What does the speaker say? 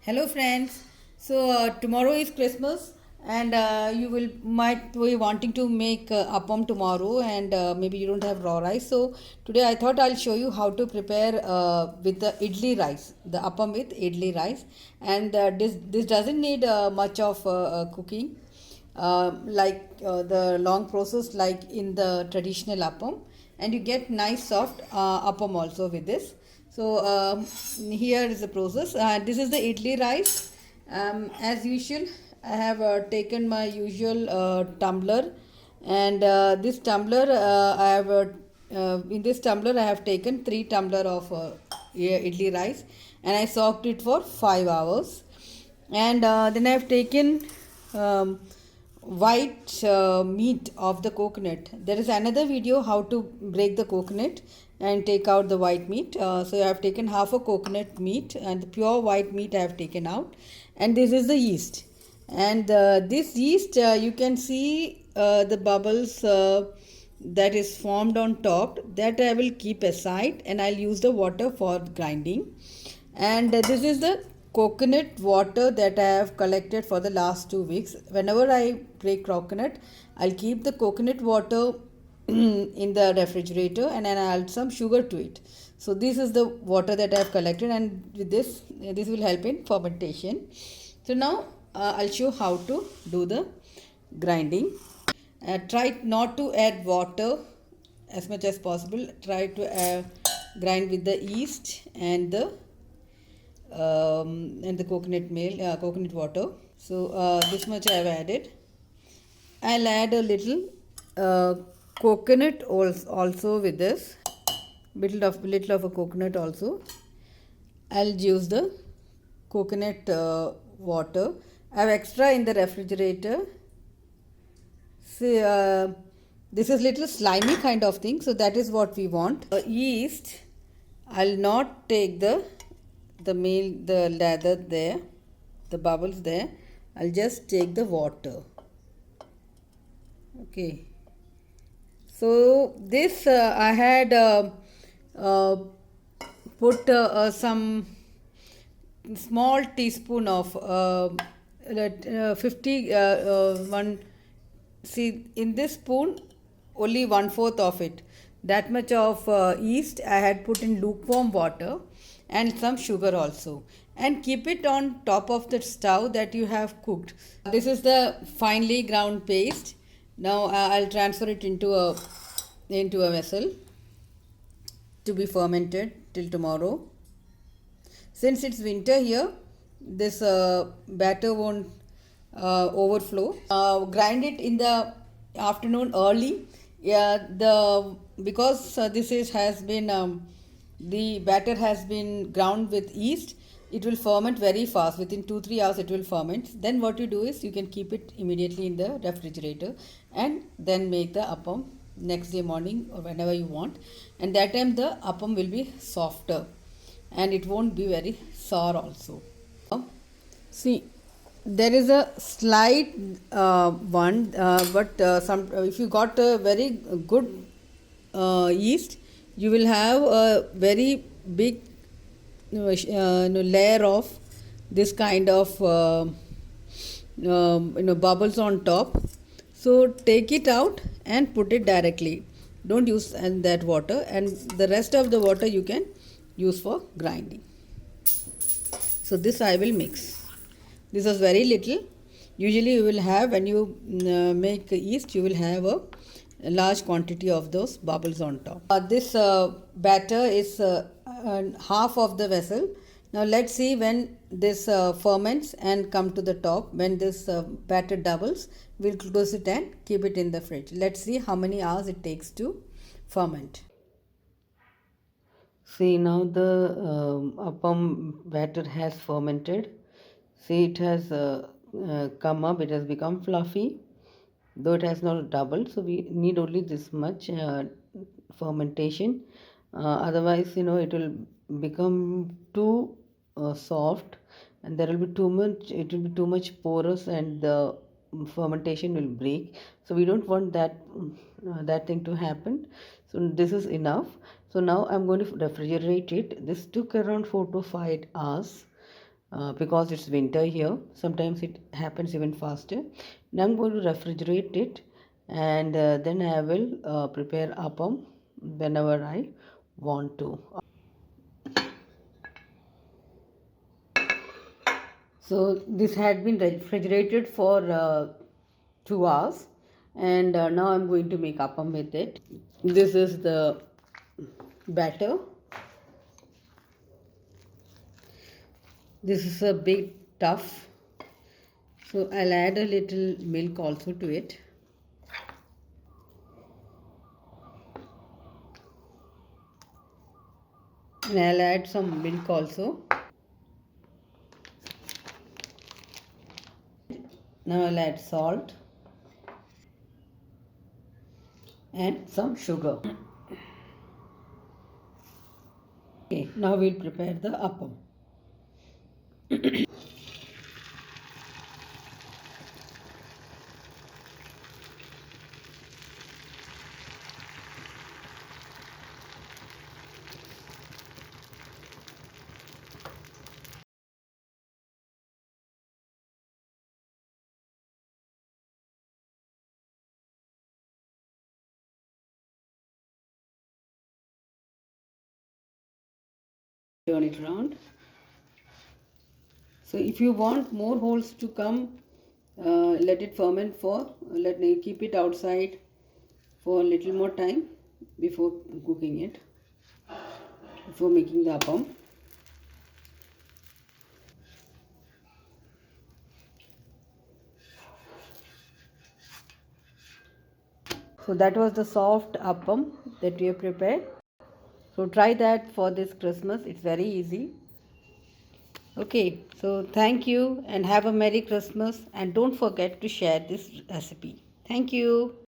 Hello friends. Tomorrow is Christmas, and you will might be wanting to make appam tomorrow, and maybe you don't have raw rice. So today I thought I'll show you how to prepare with the idli rice, the appam with idli rice, and this doesn't need much of cooking, the long process like in the traditional appam, and you get nice soft appam also with this. Here is the process. This is the idli rice. As usual, I have taken my usual tumbler, and this tumbler I have in this tumbler I have taken 3 tumbler of idli rice, and I soaked it for 5 hours, and then I have taken white meat of the coconut. There is another video how to break the coconut and take out the white meat. So I have taken half a coconut meat, and the pure white meat I have taken out, and this is the yeast. And this yeast, you can see the bubbles that is formed on top, that I will keep aside, and I'll use the water for grinding. And this is the coconut water that I have collected for the last 2 weeks. Whenever I break coconut, I'll keep the coconut water in the refrigerator, and then I'll add some sugar to it. So this is the water that I have collected, and with this will help in fermentation. So now I'll show how to do the grinding. Try not to add water as much as possible. Try to grind with the yeast and the coconut water. So this much I have added. I'll add a little coconut also with this. Little of a coconut also. I'll use the coconut water. I have extra in the refrigerator. See, this is little slimy kind of thing, so that is what we want. Yeast, I'll not take the lather there, the bubbles there. I'll just take the water. Okay. So this I had put some small teaspoon of 50 one. See, in this spoon, only 1/4 of it. That much of yeast I had put in lukewarm water, and some sugar also, and keep it on top of the stove that you have cooked. This is the finely ground paste. Now I'll transfer it into a vessel to be fermented till tomorrow. Since it's winter here, this batter won't overflow. Grind it in the afternoon early. Because this has been the batter has been ground with yeast, it will ferment very fast. Within 2-3 hours it will ferment. Then what you do is you can keep it immediately in the refrigerator, and then make the appam next day morning or whenever you want, and that time the appam will be softer, and it won't be very sour also. See, there is a slight one, but if you got a very good yeast, you will have a very big layer of this kind of bubbles on top. So take it out and put it directly. Don't use that water, and the rest of the water you can use for grinding. So this I will mix. This was very little. Usually you will have, when you make yeast, you will have a large quantity of those bubbles on top. This batter is half of the vessel. Now let's see when this ferments and come to the top. When this batter doubles, we'll close it and keep it in the fridge. Let's see how many hours it takes to ferment. See, now the appam batter has fermented. See, it has come up, it has become fluffy, though it has not doubled. So we need only this much fermentation. Otherwise, it will become too soft, and there will be too much. It will be too much porous, and the fermentation will break. So we don't want that thing to happen. So this is enough. So now I'm going to refrigerate it. This took around 4 to 5 hours. because it's winter here. Sometimes it happens even faster. Now I'm going to refrigerate it, and then I will prepare appam whenever I want to. So this had been refrigerated for 2 hours, and now I'm going to make appam with it. This is the batter. This is a big tough, so I'll add a little milk also to it. And I'll add some milk also. Now I'll add salt and some sugar. Okay, now we'll prepare the appam. Turn it around. So if you want more holes to come, let it ferment for, let me keep it outside for a little more time before cooking it, before making the appam. So that was the soft appam that we have prepared. So try that for this Christmas. It's very easy. Okay, so thank you and have a Merry Christmas, and don't forget to share this recipe. Thank you.